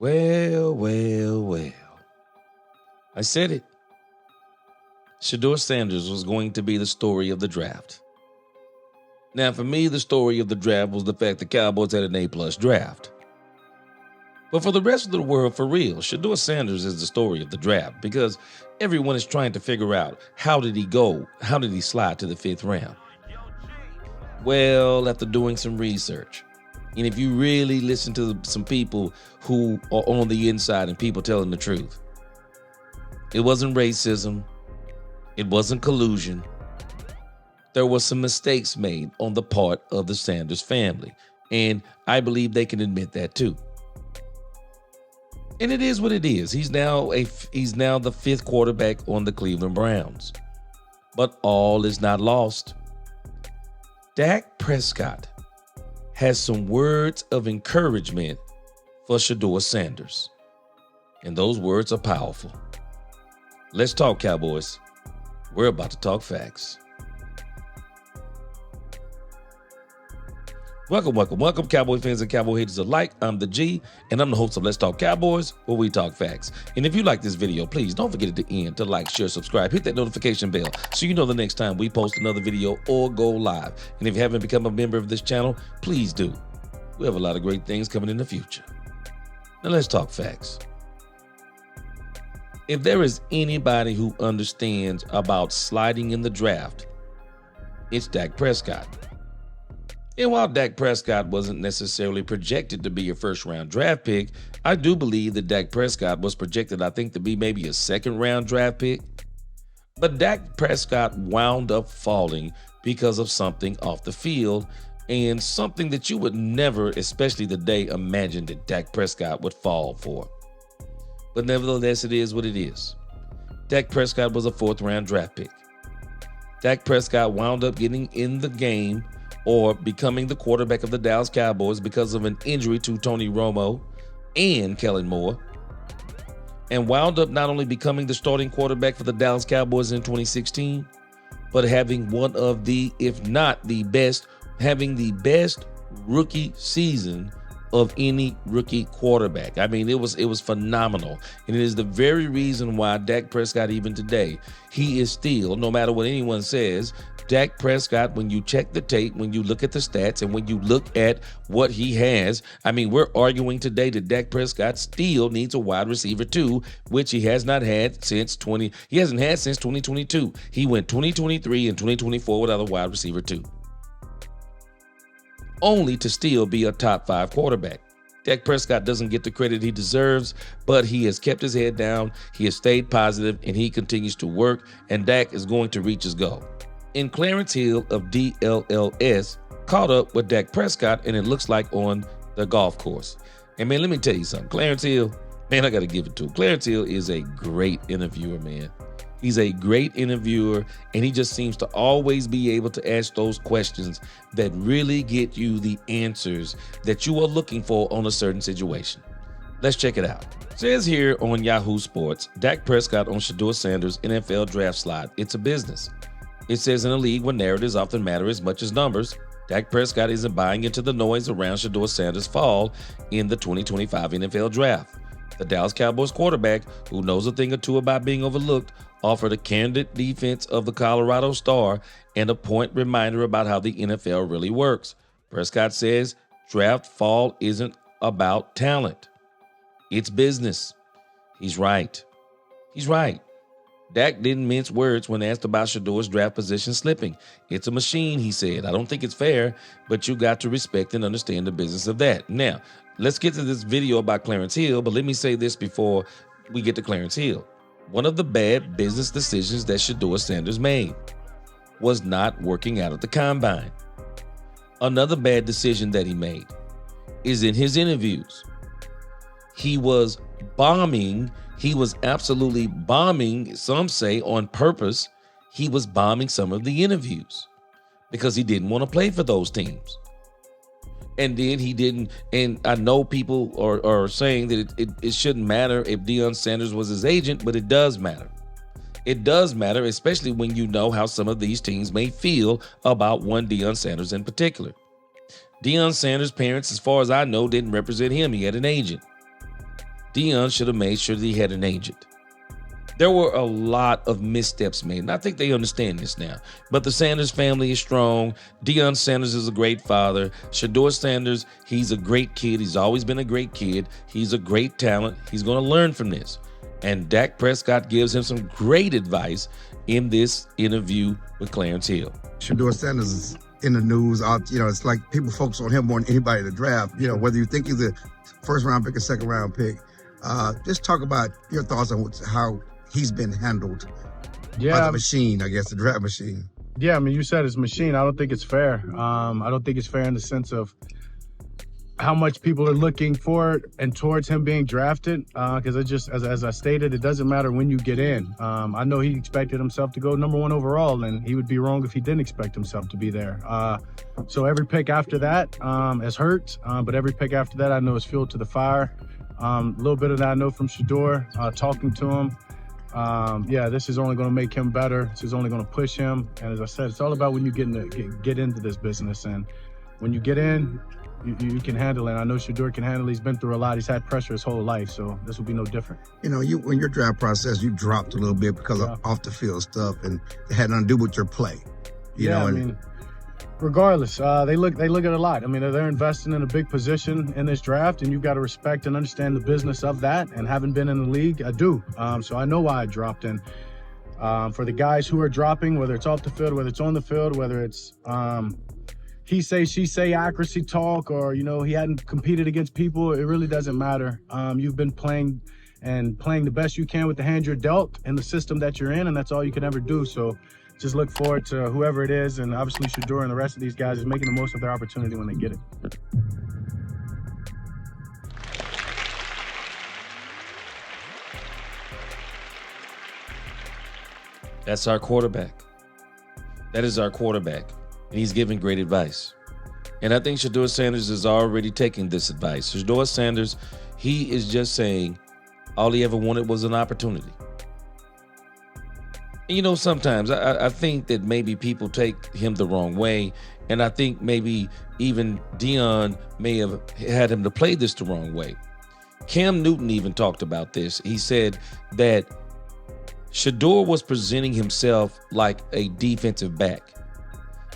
Well, well, well. I said it. Shedeur Sanders was going to be the story of the draft. Now, for me, the story of the draft was the fact the Cowboys had an A-plus draft. But for the rest of the world, for real, Shedeur Sanders is the story of the draft because everyone is trying to figure out how did he go? How did he slide to the 5th round? Well, after doing some research, and if you really listen to some people who are on the inside and people telling the truth, it wasn't racism. It wasn't collusion. There were some mistakes made on the part of the Sanders family, and I believe they can admit that too. And it is what it is. He's now the 5th quarterback on the Cleveland Browns. But all is not lost. Dak Prescott has some words of encouragement for Shedeur Sanders. And those words are powerful. Let's talk, Cowboys. We're about to talk facts. Welcome, Cowboy fans and Cowboy haters alike. I'm the G, and I'm the host of Let's Talk Cowboys, where we talk facts. And if you like this video, please don't forget at the end to like, share, subscribe, hit that notification bell so you know the next time we post another video or go live. And if you haven't become a member of this channel, please do. We have a lot of great things coming in the future. Now let's talk facts. If there is anybody who understands about sliding in the draft, it's Dak Prescott. And while Dak Prescott wasn't necessarily projected to be a first-round draft pick, I do believe that Dak Prescott was projected, I think, to be maybe a second-round draft pick. But Dak Prescott wound up falling because of something off the field and something that you would never, especially today, imagine that Dak Prescott would fall for. But nevertheless, it is what it is. Dak Prescott was a 4th-round draft pick. Dak Prescott wound up getting in the game or becoming the quarterback of the Dallas Cowboys because of an injury to Tony Romo and Kellen Moore, and wound up not only becoming the starting quarterback for the Dallas Cowboys in 2016, but having one of the, if not the best, having the best rookie season of any rookie quarterback. I mean, it was phenomenal. And it is the very reason why Dak Prescott, even today, he is still, no matter what anyone says, Dak Prescott, when you check the tape, when you look at the stats, and when you look at what he has, I mean, we're arguing today that Dak Prescott still needs a wide receiver too, which he has not had since 2022. He went 2023 and 2024 without a wide receiver too, only to still be a top 5 quarterback. Dak Prescott doesn't get the credit he deserves, but he has kept his head down, he has stayed positive, and he continues to work, and Dak is going to reach his goal. And Clarence Hill of DLLS caught up with Dak Prescott, and it looks like on the golf course. And man, let me tell you something. Clarence Hill, man, I got to give it to him. Clarence Hill is a great interviewer, man. He's a great interviewer, and he just seems to always be able to ask those questions that really get you the answers that you are looking for on a certain situation. Let's check it out. It says here on Yahoo Sports, Dak Prescott on Shedeur Sanders NFL draft slide. It's a business. It says in a league where narratives often matter as much as numbers, Dak Prescott isn't buying into the noise around Shedeur Sanders' fall in the 2025 NFL Draft. The Dallas Cowboys quarterback, who knows a thing or two about being overlooked, offered a candid defense of the Colorado Star and a point reminder about how the NFL really works. Prescott says draft fall isn't about talent. It's business. He's right. He's right. Dak didn't mince words when asked about Shedeur's draft position slipping. It's a machine, he said. I don't think it's fair, but you got to respect and understand the business of that. Now, let's get to this video about Clarence Hill, but let me say this before we get to Clarence Hill. One of the bad business decisions that Shedeur Sanders made was not working out at the combine. Another bad decision that he made is in his interviews. He was bombing. He was absolutely bombing, some say on purpose. He was bombing some of the interviews because he didn't want to play for those teams. And then he didn't, and I know people are saying that it shouldn't matter if Deion Sanders was his agent, but it does matter. It does matter, especially when you know how some of these teams may feel about one Deion Sanders in particular. Deion Sanders' parents, as far as I know, didn't represent him. He had an agent. Deion should have made sure that he had an agent. There were a lot of missteps made, and I think they understand this now. But the Sanders family is strong. Deion Sanders is a great father. Shedeur Sanders, he's a great kid. He's always been a great kid. He's a great talent. He's going to learn from this. And Dak Prescott gives him some great advice in this interview with Clarence Hill. Shedeur Sanders is in the news. It's like people focus on him more than anybody in the draft. Whether you think he's a first-round pick or second-round pick, just talk about your thoughts on how he's been handled by the machine, I guess, the draft machine. Yeah, I mean, you said it's machine. I don't think it's fair. I don't think it's fair in the sense of how much people are looking for and towards him being drafted. Because as I stated, it doesn't matter when you get in. I know he expected himself to go number 1 overall, and he would be wrong if he didn't expect himself to be there. So every pick after that has hurt, but every pick after that I know is fuel to the fire. A little bit of that I know from Shedeur, talking to him. This is only going to make him better. This is only going to push him. And as I said, it's all about when you get into this business. And when you get in, you can handle it. I know Shedeur can handle it. He's been through a lot. He's had pressure his whole life, so this will be no different. In your draft process, you dropped a little bit because of off the field stuff, and it had nothing to do with your play. Regardless, they look at a lot. I mean, they're investing in a big position in this draft, and you've got to respect and understand the business of that. And having been in the league, I do. So I know why I dropped in. For the guys who are dropping, whether it's off the field, whether it's on the field, whether it's he say, she say, accuracy talk, or he hadn't competed against people, it really doesn't matter. You've been playing the best you can with the hand you're dealt and the system that you're in, and that's all you can ever do. So just look forward to whoever it is, and obviously Shedeur and the rest of these guys is making the most of their opportunity when they get it. That's our quarterback. That is our quarterback, and he's giving great advice. And I think Shedeur Sanders is already taking this advice. Shedeur Sanders, he is just saying all he ever wanted was an opportunity. And sometimes I think that maybe people take him the wrong way, and I think maybe even Deion may have had him to play this the wrong way. Cam Newton even talked about this. He said that Shedeur was presenting himself like a defensive back.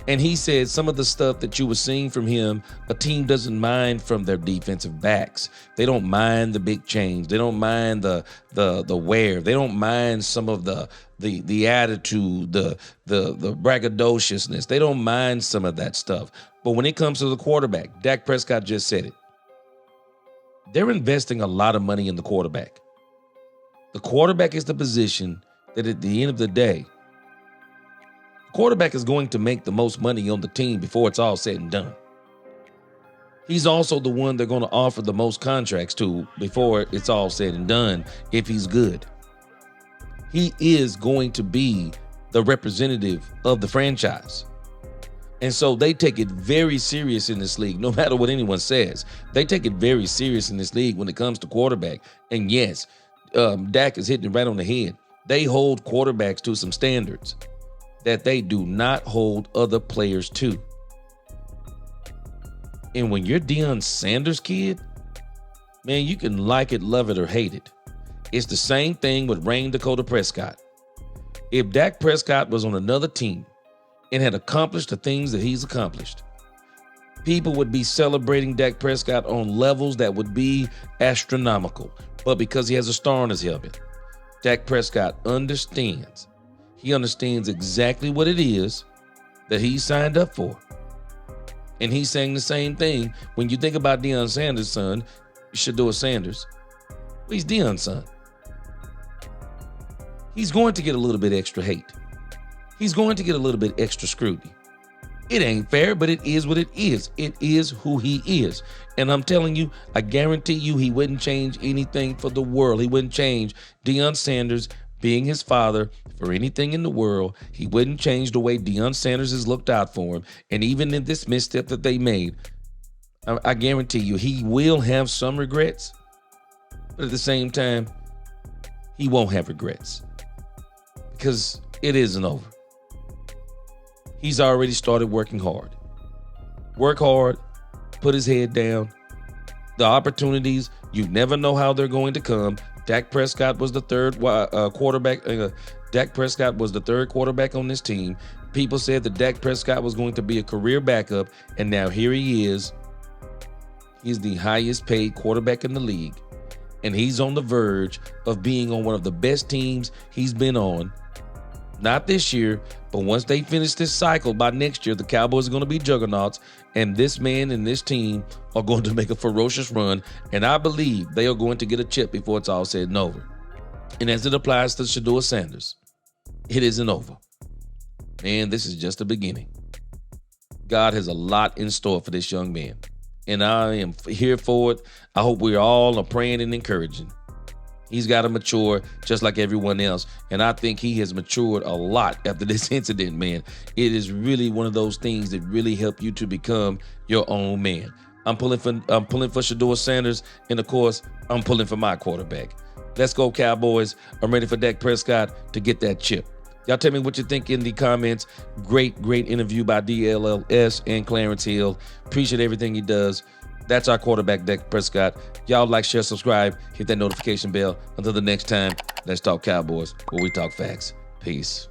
And he said some of the stuff that you were seeing from him, a team doesn't mind from their defensive backs. They don't mind the big change. They don't mind the wear. They don't mind some of the attitude, the braggadociousness. They don't mind some of that stuff. But when it comes to the quarterback, Dak Prescott just said it. They're investing a lot of money in the quarterback. The quarterback is the position that at the end of the day, quarterback is going to make the most money on the team before it's all said and done. He's also the one they're going to offer the most contracts to before it's all said and done if he's good. He is going to be the representative of the franchise. And so they take it very serious in this league, no matter what anyone says. They take it very serious in this league when it comes to quarterback. And yes, Dak is hitting it right on the head. They hold quarterbacks to some standards that they do not hold other players to. And when you're Deion Sanders' kid, man, you can like it, love it, or hate it. It's the same thing with Dakota Prescott. If Dak Prescott was on another team and had accomplished the things that he's accomplished, people would be celebrating Dak Prescott on levels that would be astronomical. But because he has a star on his helmet, Dak Prescott understands. He understands exactly what it is that he signed up for. And he's saying the same thing. When you think about Deion Sanders' son, Shedeur Sanders, well, he's Deion's son. He's going to get a little bit extra hate. He's going to get a little bit extra scrutiny. It ain't fair, but it is what it is. It is who he is. And I'm telling you, I guarantee you he wouldn't change anything for the world. He wouldn't change Deion Sanders being his father for anything in the world. He wouldn't change the way Deion Sanders has looked out for him. And even in this misstep that they made, I guarantee you he will have some regrets. But at the same time, he won't have regrets because it isn't over. He's already started working hard. Work hard, put his head down. The opportunities, You never know how they're going to come. Dak Prescott was the third quarterback. Dak Prescott was the third quarterback on this team. People said that Dak Prescott was going to be a career backup, and now here he is. He's the highest paid quarterback in the league, and he's on the verge of being on one of the best teams he's been on. Not this year, but once they finish this cycle, by next year, the Cowboys are going to be juggernauts, and this man and this team are going to make a ferocious run, and I believe they are going to get a chip before it's all said and over. And as it applies to Shedeur Sanders, it isn't over. Man, this is just the beginning. God has a lot in store for this young man, and I am here for it. I hope we all are praying and encouraging. He's got to mature just like everyone else, and I think he has matured a lot after this incident, man. It is really one of those things that really help you to become your own man. I'm pulling for Shedeur Sanders, and of course, I'm pulling for my quarterback. Let's go, Cowboys. I'm ready for Dak Prescott to get that chip. Y'all tell me what you think in the comments. Great interview by DLLS and Clarence Hill. Appreciate everything he does. That's our quarterback, Dak Prescott. Y'all like, share, subscribe, hit that notification bell. Until the next time, let's talk Cowboys, where we talk facts. Peace.